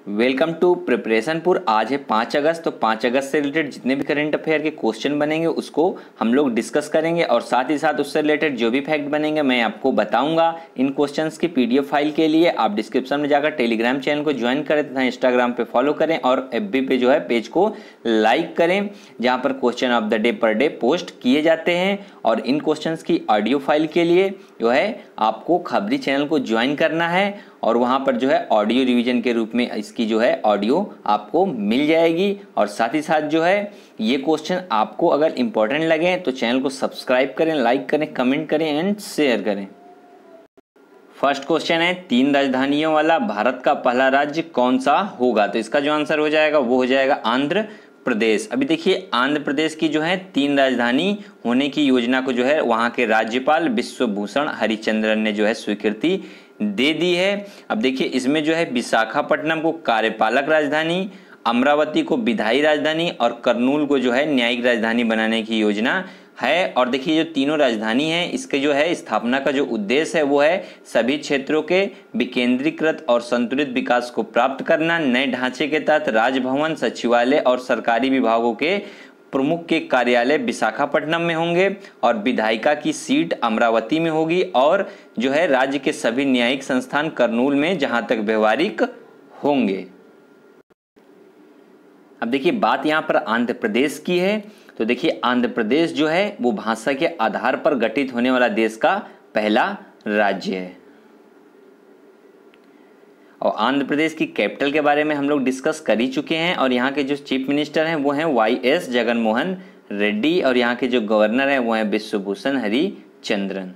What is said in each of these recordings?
Welcome to प्रिपरेशनपुर। आज है 5 अगस्त। तो 5 अगस्त से रिलेटेड जितने भी करंट अफेयर के क्वेश्चन बनेंगे उसको हम लोग डिस्कस करेंगे और साथ ही साथ उससे रिलेटेड जो भी फैक्ट बनेंगे मैं आपको बताऊंगा। इन क्वेश्चंस की पीडीएफ फाइल के लिए आप डिस्क्रिप्शन में जाकर टेलीग्राम चैनल को ज्वाइन करें तथा इंस्टाग्राम पे फॉलो करें और एफबी पे जो है पेज को लाइक करें, जहाँ पर question of the day per day post किए जाते हैं। और इन क्वेश्चंस की ऑडियो फाइल के लिए जो है आपको खबरी चैनल को ज्वाइन करना है और वहाँ पर जो है ऑडियो रिवीजन के रूप में इसकी जो है ऑडियो आपको मिल जाएगी। और साथ ही साथ जो है ये क्वेश्चन आपको अगर इम्पोर्टेंट लगे तो चैनल को सब्सक्राइब करें, लाइक करें, कमेंट करें एंड शेयर करें। फर्स्ट क्वेश्चन है, 3 राजधानियों वाला भारत का पहला राज्य कौन सा होगा? तो इसका जो आंसर हो जाएगा वो हो जाएगा आंध्र प्रदेश। अभी देखिए आंध्र प्रदेश की जो है 3 राजधानी होने की योजना को जो है वहाँ के राज्यपाल विश्वभूषण हरिचंद्रन ने जो है स्वीकृति दे दी है। अब देखिए इसमें जो है विशाखापट्टनम को कार्यपालक राजधानी, अमरावती को विधायी राजधानी और कर्नूल को जो है न्यायिक राजधानी बनाने की योजना है। और देखिए जो तीनों राजधानी हैं इसके जो है स्थापना का जो उद्देश्य है वो है सभी क्षेत्रों के विकेंद्रीकृत और संतुलित विकास को प्राप्त करना। नए ढांचे के तहत राजभवन, सचिवालय और सरकारी विभागों के प्रमुख के कार्यालय विशाखापट्टनम में होंगे और विधायिका की सीट अमरावती में होगी और जो है राज्य के सभी न्यायिक संस्थान कर्नूल में जहां तक व्यवहारिक होंगे। अब देखिए बात यहां पर आंध्र प्रदेश की है। तो देखिए आंध्र प्रदेश जो है वो भाषा के आधार पर गठित होने वाला देश का पहला राज्य है। और आंध्र प्रदेश की कैपिटल के बारे में हम लोग डिस्कस कर ही चुके हैं और यहाँ के जो चीफ मिनिस्टर हैं वो हैं वाई.एस. जगनमोहन रेड्डी और यहाँ के जो गवर्नर हैं वो हैं विश्वभूषण हरिचंद्रन।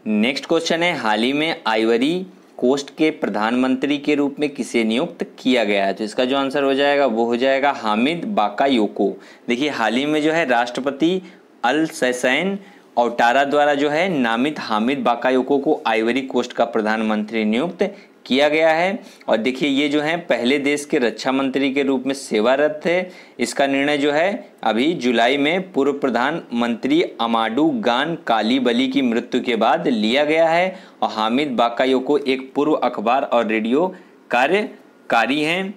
नेक्स्ट क्वेश्चन है, हाल ही में आइवरी कोस्ट के प्रधानमंत्री के रूप में किसे नियुक्त किया गया है? तो इसका जो आंसर हो जाएगा वो हो जाएगा हामिद बाकायोको। देखिए हाल ही में जो है राष्ट्रपति अल-सैन औटारा द्वारा जो है नामित हामिद बाकायोको को आइवरी कोस्ट का प्रधानमंत्री नियुक्त किया गया है। और देखिए ये जो है पहले देश के रक्षा मंत्री के रूप में सेवारत थे। इसका निर्णय जो है अभी जुलाई में पूर्व प्रधानमंत्री अमाडू गान कालीबली की मृत्यु के बाद लिया गया है। और हामिद बाकायोको एक पूर्व अखबार और रेडियो कार्यकारी हैं।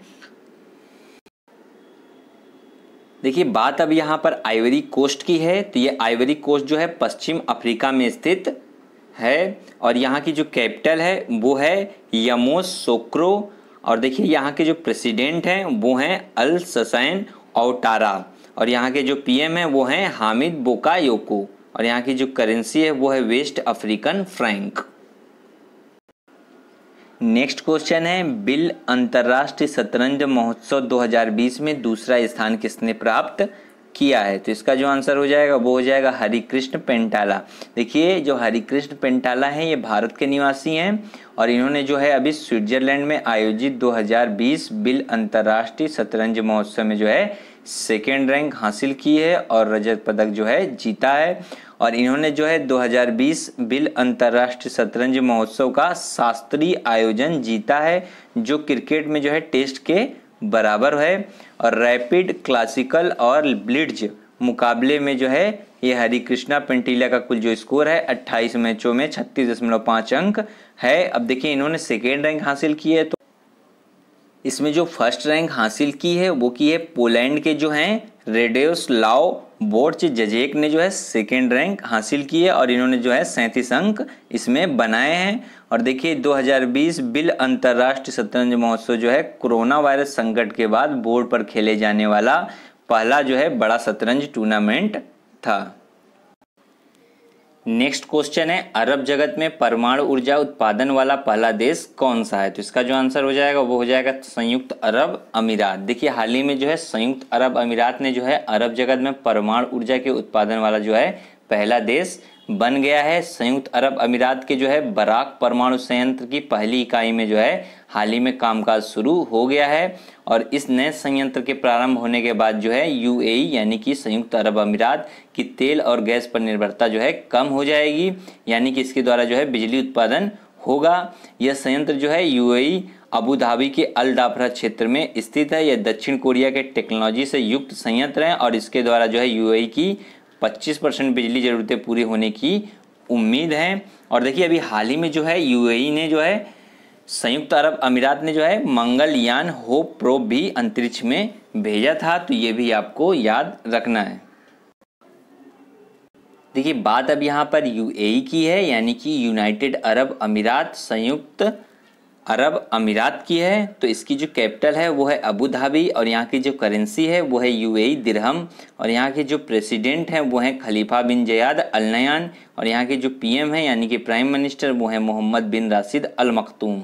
देखिए बात अब यहाँ पर आइवरी कोस्ट की है। तो ये आइवरी कोस्ट जो है पश्चिम अफ्रीका में स्थित है और यहाँ की जो कैपिटल है वो है यामोसोक्रो। और देखिए यहाँ के जो प्रेसिडेंट हैं वो हैं अल-सैन औटारा और यहाँ के जो पीएम हैं वो हैं हामिद बाकायोको और यहाँ की जो करेंसी है वो है West African franc. Next question है, बिल अंतर्राष्ट्रीय शतरंज महोत्सव 2020 में दूसरा स्थान किसने प्राप्त किया है? तो इसका जो आंसर हो जाएगा वो हो जाएगा हरिकृष्ण पेंटाला। देखिए जो हरिकृष्ण पेंटाला हैं ये भारत के निवासी हैं और इन्होंने जो है अभी स्विट्जरलैंड में आयोजित 2020 बिल अंतर्राष्ट्रीय शतरंज महोत्सव में जो है सेकेंड रैंक हासिल की है और रजत पदक जो है जीता है। और इन्होंने जो है 2020 बिल अंतर्राष्ट्रीय शतरंज महोत्सव का शास्त्रीय आयोजन जीता है जो क्रिकेट में जो है टेस्ट के बराबर है। और रैपिड, क्लासिकल और ब्लिट्ज मुकाबले में जो है ये हरिकृष्णा पेंटिला का कुल जो स्कोर है 28 मैचों में 36.5 अंक है। अब देखिए इन्होंने सेकेंड रैंक हासिल की है। तो इसमें जो फर्स्ट रैंक हासिल की है वो की है पोलैंड के जो हैं रेडोस्लाव बोर्च-जजेक ने जो है सेकेंड रैंक हासिल की है और इन्होंने जो है 37 अंक इसमें बनाए हैं। और देखिए 2020 बिल अंतर्राष्ट्रीय शतरंज महोत्सव जो है कोरोना वायरस संकट के बाद बोर्ड पर खेले जाने वाला पहला जो है बड़ा शतरंज टूर्नामेंट था। नेक्स्ट क्वेश्चन है, अरब जगत में परमाणु ऊर्जा उत्पादन वाला पहला देश कौन सा है? तो इसका जो आंसर हो जाएगा वो हो जाएगा संयुक्त अरब अमीरात। देखिए हाल ही में जो है संयुक्त अरब अमीरात ने जो है अरब जगत में परमाणु ऊर्जा के उत्पादन वाला जो है पहला देश बन गया है। संयुक्त अरब अमीरात के जो है बराक परमाणु संयंत्र की पहली इकाई में जो है हाल ही में कामकाज शुरू हो गया है और इस नए संयंत्र के प्रारंभ होने के बाद जो है यूएई यानी कि संयुक्त अरब अमीरात की तेल और गैस पर निर्भरता जो है कम हो जाएगी, यानी कि इसके द्वारा जो है बिजली उत्पादन होगा। यह संयंत्र जो है यूएई अबू धाबी के अल दाफरा क्षेत्र में स्थित है। यह दक्षिण कोरिया के टेक्नोलॉजी से युक्त संयंत्र है और इसके द्वारा जो है यूएई की 25% बिजली ज़रूरतें पूरी होने की उम्मीद है। और देखिए अभी हाल ही में जो है यूएई ने जो है संयुक्त अरब अमीरात ने जो है मंगलयान होप प्रोब भी अंतरिक्ष में भेजा था, तो ये भी आपको याद रखना है। देखिए बात अब यहाँ पर यूएई की है, यानी कि यूनाइटेड अरब अमीरात, संयुक्त अरब अमीरात की है। तो इसकी जो कैपिटल है वो है अबू धाबी और यहाँ की जो करेंसी है वो है यूएई दिरहम और यहाँ के जो प्रेसिडेंट हैं वो हैं खलीफा बिन जयाद अल नयान और यहाँ के जो पीएम हैं यानी कि प्राइम मिनिस्टर वो हैं मोहम्मद बिन राशिद अल मखतूम।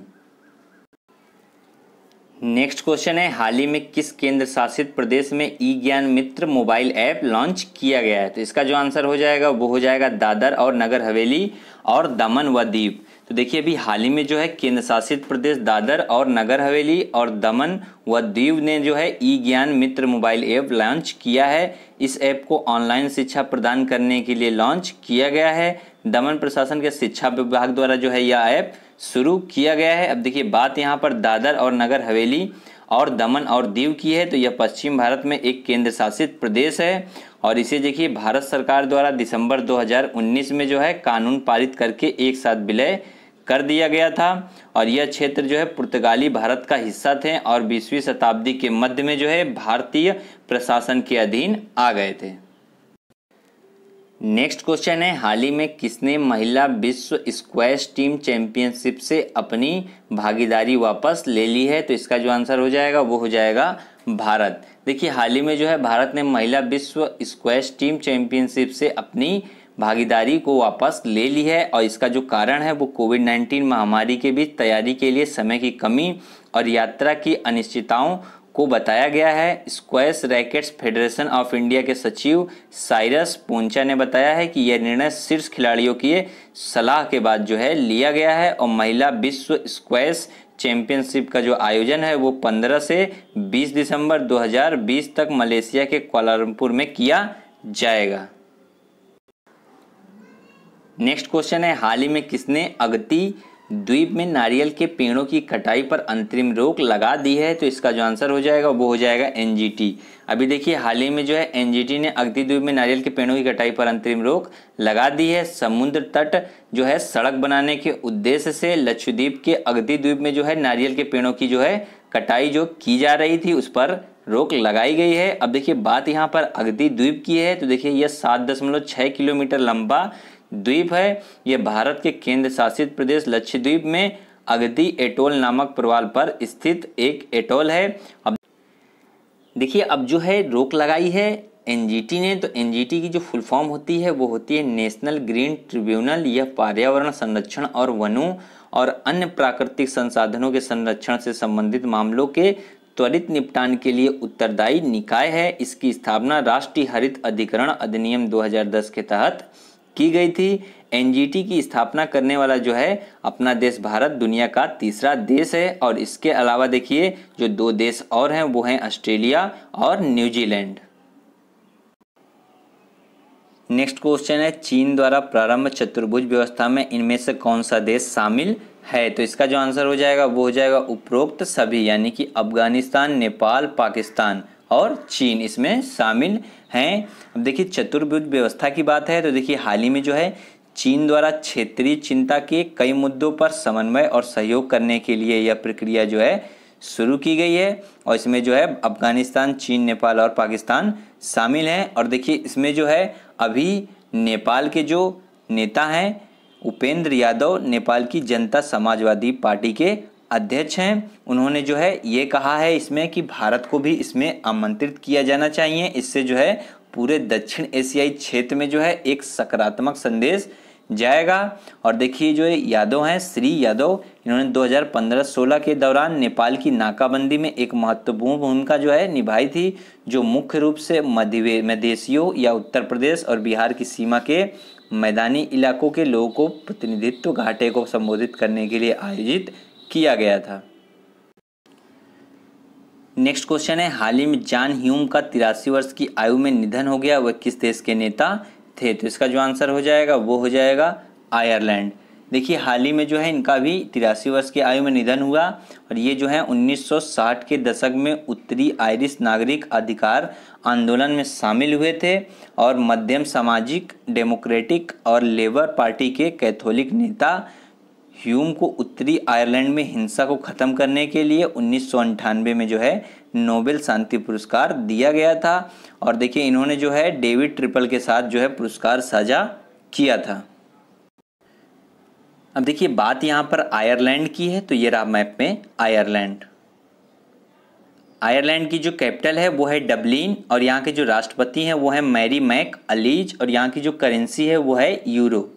नेक्स्ट क्वेश्चन है, हाल ही में किस केंद्र शासित प्रदेश में ई ज्ञान मित्र मोबाइल ऐप लॉन्च किया गया है? तो इसका जो आंसर हो जाएगा वो हो जाएगा दादर और नगर हवेली और दमन व दीव। तो देखिए अभी हाल ही में जो है केंद्र शासित प्रदेश दादर और नगर हवेली और दमन व दीव ने जो है ई ज्ञान मित्र मोबाइल ऐप लॉन्च किया है। इस ऐप को ऑनलाइन शिक्षा प्रदान करने के लिए लॉन्च किया गया है। दमन प्रशासन के शिक्षा विभाग द्वारा जो है यह ऐप शुरू किया गया है। अब देखिए बात यहाँ पर दादर और नगर हवेली और दमन और दीव की है, तो यह पश्चिम भारत में एक केंद्र शासित प्रदेश है और इसे देखिए भारत सरकार द्वारा दिसंबर 2019 में जो है कानून पारित करके एक साथ विलय कर दिया गया था और यह क्षेत्र जो है पुर्तगाली भारत का हिस्सा थे और 20वीं शताब्दी के मध्य में जो है भारतीय प्रशासन के अधीन आ गए थे। नेक्स्ट क्वेश्चन है, हाल ही में किसने महिला विश्व स्क्वैश टीम चैंपियनशिप से अपनी भागीदारी वापस ले ली है? तो इसका जो आंसर हो जाएगा वो हो जाएगा भारत। देखिए हाल ही में जो है भारत ने महिला विश्व स्क्वैश टीम चैंपियनशिप से अपनी भागीदारी को वापस ले ली है और इसका जो कारण है वो कोविड-19 महामारी के बीच तैयारी के लिए समय की कमी और यात्रा की अनिश्चितताओं को बताया गया है। Squash rackets federation of India के सचिव साइरस पोंचा ने बताया है कि यह निर्णय शीर्ष खिलाड़ियों की सलाह के बाद जो है लिया गया है और महिला विश्व स्क्वैश चैंपियनशिप का जो आयोजन है वो 15 से 20 दिसंबर 2020 तक मलेशिया के कुआलालंपुर में किया जाएगा। नेक्स्ट क्वेश्चन है, हाल ही में किसने अगती द्वीप में नारियल के पेड़ों की कटाई पर अंतरिम रोक लगा दी है? तो इसका जो आंसर हो जाएगा वो हो जाएगा एनजीटी। अभी देखिए हाल ही में जो है एनजीटी ने अगती द्वीप में नारियल के पेड़ों की कटाई पर अंतरिम रोक लगा दी है। समुद्र तट जो है सड़क बनाने के उद्देश्य से लक्षद्वीप के अगती द्वीप में जो है नारियल के पेड़ों की जो है कटाई जो की जा रही थी उस पर रोक लगाई गई है। अब देखिए बात यहाँ पर अगती द्वीप की है, तो देखिए यह 7.6 किलोमीटर लंबा द्वीप है। यह भारत के केंद्र शासित प्रदेश लक्षद्वीप में अगती एटोल नामक प्रवाल पर स्थित एक एटोल है। अब देखिए अब जो है रोक लगाई है एनजीटी ने, तो एनजीटी की जो फुल फॉर्म होती है वो होती है नेशनल ग्रीन ट्रिब्यूनल। यह पर्यावरण संरक्षण और वनों और अन्य प्राकृतिक संसाधनों के संरक्षण से संबंधित मामलों के त्वरित निपटान के लिए उत्तरदायी निकाय है। इसकी स्थापना राष्ट्रीय हरित अधिकरण अधिनियम 2010 के तहत की गई थी। एनजीटी की स्थापना करने वाला जो है अपना देश भारत दुनिया का तीसरा देश है और इसके अलावा देखिए जो 2 देश और हैं वो हैं ऑस्ट्रेलिया और न्यूजीलैंड। नेक्स्ट क्वेश्चन है, चीन द्वारा प्रारंभ चतुर्भुज व्यवस्था में इनमें से कौन सा देश शामिल है? तो इसका जो आंसर हो जाएगा वो हो जाएगा उपरोक्त सभी, यानी कि अफगानिस्तान, नेपाल, पाकिस्तान और चीन इसमें शामिल हैं। अब देखिए चतुर्भुज व्यवस्था की बात है, तो देखिए हाल ही में जो है चीन द्वारा क्षेत्रीय चिंता के कई मुद्दों पर समन्वय और सहयोग करने के लिए यह प्रक्रिया जो है शुरू की गई है और इसमें जो है अफगानिस्तान, चीन, नेपाल और पाकिस्तान शामिल हैं। और देखिए इसमें जो है अभी नेपाल के जो नेता हैं उपेंद्र यादव नेपाल की जनता समाजवादी पार्टी के अध्यक्ष हैं। उन्होंने जो है ये कहा है इसमें कि भारत को भी इसमें आमंत्रित किया जाना चाहिए। इससे जो है पूरे दक्षिण एशियाई क्षेत्र में जो है एक सकारात्मक संदेश जाएगा। और देखिए जो यादव हैं श्री यादव, इन्होंने 2015-16 के दौरान नेपाल की नाकाबंदी में एक महत्वपूर्ण भूमिका जो है निभाई थी, जो मुख्य रूप से मध्यदेशियों या उत्तर प्रदेश और बिहार की सीमा के मैदानी इलाकों के लोगों को प्रतिनिधित्व घाटे को संबोधित करने के लिए आयोजित किया गया था। नेक्स्ट क्वेश्चन है, हाल ही में जॉन ह्यूम का 83 वर्ष की आयु में निधन हो गया, वह किस देश के नेता थे? तो इसका जो आंसर हो जाएगा वो हो जाएगा आयरलैंड। देखिए हाल ही में जो है इनका भी 83 वर्ष की आयु में निधन हुआ और ये जो है 1960 के दशक में उत्तरी आयरिश नागरिक अधिकार आंदोलन में शामिल हुए थे और मध्यम सामाजिक डेमोक्रेटिक और लेबर पार्टी के कैथोलिक नेता ह्यूम को उत्तरी आयरलैंड में हिंसा को ख़त्म करने के लिए 1998 में जो है नोबेल शांति पुरस्कार दिया गया था। और देखिए इन्होंने जो है डेविड ट्रिपल के साथ जो है पुरस्कार साझा किया था। अब देखिए बात यहाँ पर आयरलैंड की है, तो ये रहा मैप में आयरलैंड। आयरलैंड की जो कैपिटल है वो है डबलिन और यहाँ के जो राष्ट्रपति हैं वो है मैरी मैक अलीज और यहाँ की जो करेंसी है वो है यूरो।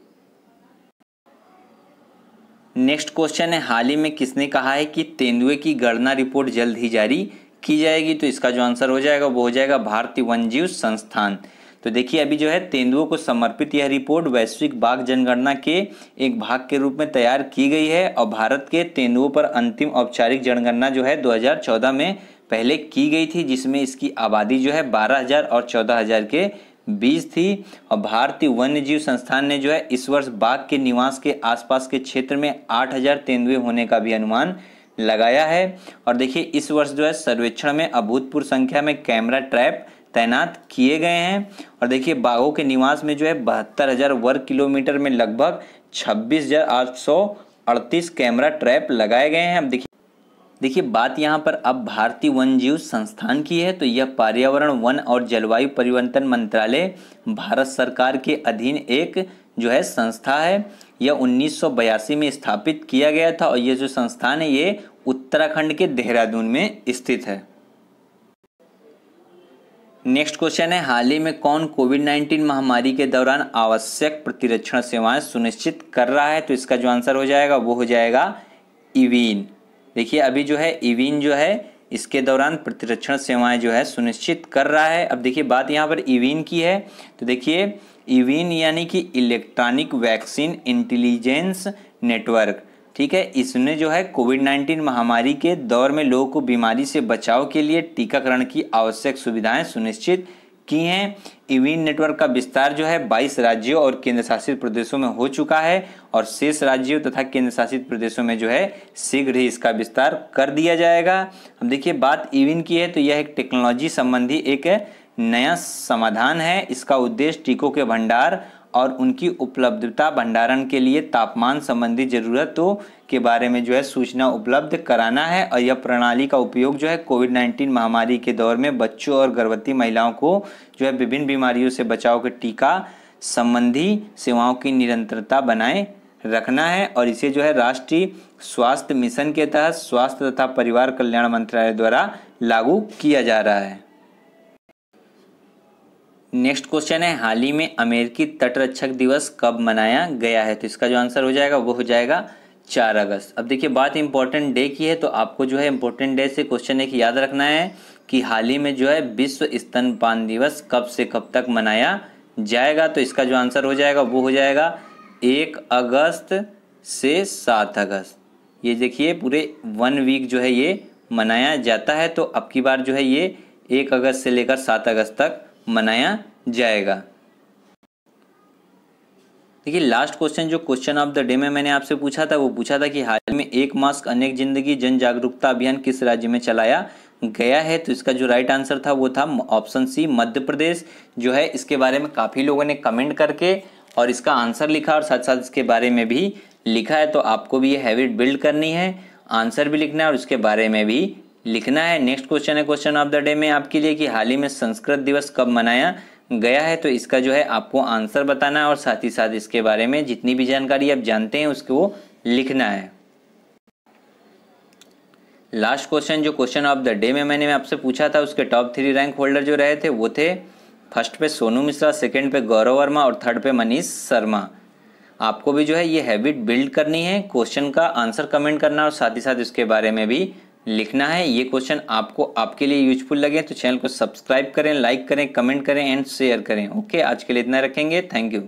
नेक्स्ट क्वेश्चन है, हाल ही में किसने कहा है कि तेंदुए की गणना रिपोर्ट जल्द ही जारी की जाएगी? तो इसका जो आंसर हो जाएगा वो हो जाएगा भारतीय वन्यजीव संस्थान। तो देखिए अभी जो है तेंदुओं को समर्पित यह रिपोर्ट वैश्विक बाघ जनगणना के एक भाग के रूप में तैयार की गई है और भारत के तेंदुओं पर अंतिम औपचारिक जनगणना जो है 2014 में पहले की गई थी, जिसमें इसकी आबादी जो है 12,000 और 14,000 के बीच थी। और भारतीय वन्यजीव संस्थान ने जो है इस वर्ष बाघ के निवास के आसपास के क्षेत्र में 8,000 तेंदुए होने का भी अनुमान लगाया है। और देखिए इस वर्ष जो है सर्वेक्षण में अभूतपूर्व संख्या में कैमरा ट्रैप तैनात किए गए हैं। और देखिए बाघों के निवास में जो है 72,000 वर्ग किलोमीटर में लगभग 26,838 कैमरा ट्रैप लगाए गए हैं। अब देखिए बात यहाँ पर अब भारतीय वन्यजीव संस्थान की है, तो यह पर्यावरण वन और जलवायु परिवर्तन मंत्रालय भारत सरकार के अधीन एक जो है संस्था है। यह 1982 में स्थापित किया गया था और यह जो संस्थान है ये उत्तराखंड के देहरादून में स्थित है। नेक्स्ट क्वेश्चन है, हाल ही में कौन कोविड-19 महामारी के दौरान आवश्यक प्रतिरक्षण सेवाएं सुनिश्चित कर रहा है? तो इसका जो आंसर हो जाएगा वो हो जाएगा इवीन। देखिए अभी जो है इवीन जो है इसके दौरान प्रतिरक्षण सेवाएं जो है सुनिश्चित कर रहा है। अब देखिए बात यहाँ पर इवीन की है, तो देखिए इवीन यानी कि इलेक्ट्रॉनिक वैक्सीन इंटेलिजेंस नेटवर्क, ठीक है। इसने जो है कोविड-19 महामारी के दौर में लोगों को बीमारी से बचाव के लिए टीकाकरण की आवश्यक सुविधाएं सुनिश्चित की हैं। इवीन नेटवर्क का विस्तार जो है 22 राज्यों और केंद्र शासित प्रदेशों में हो चुका है और शेष राज्यों तथा केंद्र शासित प्रदेशों में जो है शीघ्र ही इसका विस्तार कर दिया जाएगा। अब देखिए बात इवीन की है, तो यह एक टेक्नोलॉजी संबंधी एक नया समाधान है। इसका उद्देश्य टीकों के भंडार और उनकी उपलब्धता भंडारण के लिए तापमान संबंधी जरूरतों के बारे में जो है सूचना उपलब्ध कराना है। और यह प्रणाली का उपयोग जो है कोविड-19 महामारी के दौर में बच्चों और गर्भवती महिलाओं को जो है विभिन्न बीमारियों से बचाव के टीका संबंधी सेवाओं की निरंतरता बनाए रखना है। और इसे जो है राष्ट्रीय स्वास्थ्य मिशन के तहत स्वास्थ्य तथा परिवार कल्याण मंत्रालय द्वारा लागू किया जा रहा है। नेक्स्ट क्वेश्चन है, हाल ही में अमेरिकी तटरक्षक दिवस कब मनाया गया है? तो इसका जो आंसर हो जाएगा वो हो जाएगा 4 अगस्त। अब देखिए बात इंपॉर्टेंट डे की है, तो आपको जो है इंपॉर्टेंट डे से क्वेश्चन एक याद रखना है कि हाल ही में जो है विश्व स्तनपान दिवस कब से कब तक मनाया जाएगा? तो इसका जो आंसर हो जाएगा वो हो जाएगा 1 अगस्त से 7 अगस्त। ये देखिए पूरे 1 वीक जो है ये मनाया जाता है। तो अब की बार जो है ये 1 अगस्त से लेकर 7 अगस्त तक मनाया जाएगा। देखिए लास्ट क्वेश्चन जो क्वेश्चन ऑफ द डे में मैंने आपसे पूछा था वो पूछा था कि हाल में एक मास्क अनेक जिंदगी जन जागरूकता अभियान किस राज्य में चलाया गया है? तो इसका जो राइट आंसर था वो था ऑप्शन सी मध्य प्रदेश जो है। इसके बारे में काफ़ी लोगों ने कमेंट करके और इसका आंसर लिखा और साथ साथ इसके बारे में भी लिखा है। तो आपको भी ये हैबिट बिल्ड करनी है, आंसर भी लिखना है और उसके बारे में भी लिखना है। नेक्स्ट क्वेश्चन है क्वेश्चन ऑफ द डे में आपके लिए कि हाल ही में संस्कृत दिवस कब मनाया गया है? तो इसका जो है आपको आंसर बताना है और साथ ही साथ इसके बारे में जितनी भी जानकारी आप जानते हैं उसको लिखना है। लास्ट क्वेश्चन जो क्वेश्चन ऑफ द डे में मैंने आपसे पूछा था उसके टॉप 3 रैंक होल्डर जो रहे थे वो थे फर्स्ट पे सोनू मिश्रा, सेकंड पे गौरव वर्मा और थर्ड पे मनीष शर्मा। आपको भी जो है ये हैबिट बिल्ड करनी है, क्वेश्चन का आंसर कमेंट करना और साथ ही साथ इसके बारे में भी लिखना है। ये क्वेश्चन आपको आपके लिए यूजफुल लगे तो चैनल को सब्सक्राइब करें, लाइक करें, कमेंट करें एंड शेयर करें। ओके, आज के लिए इतना रखेंगे। Thank you.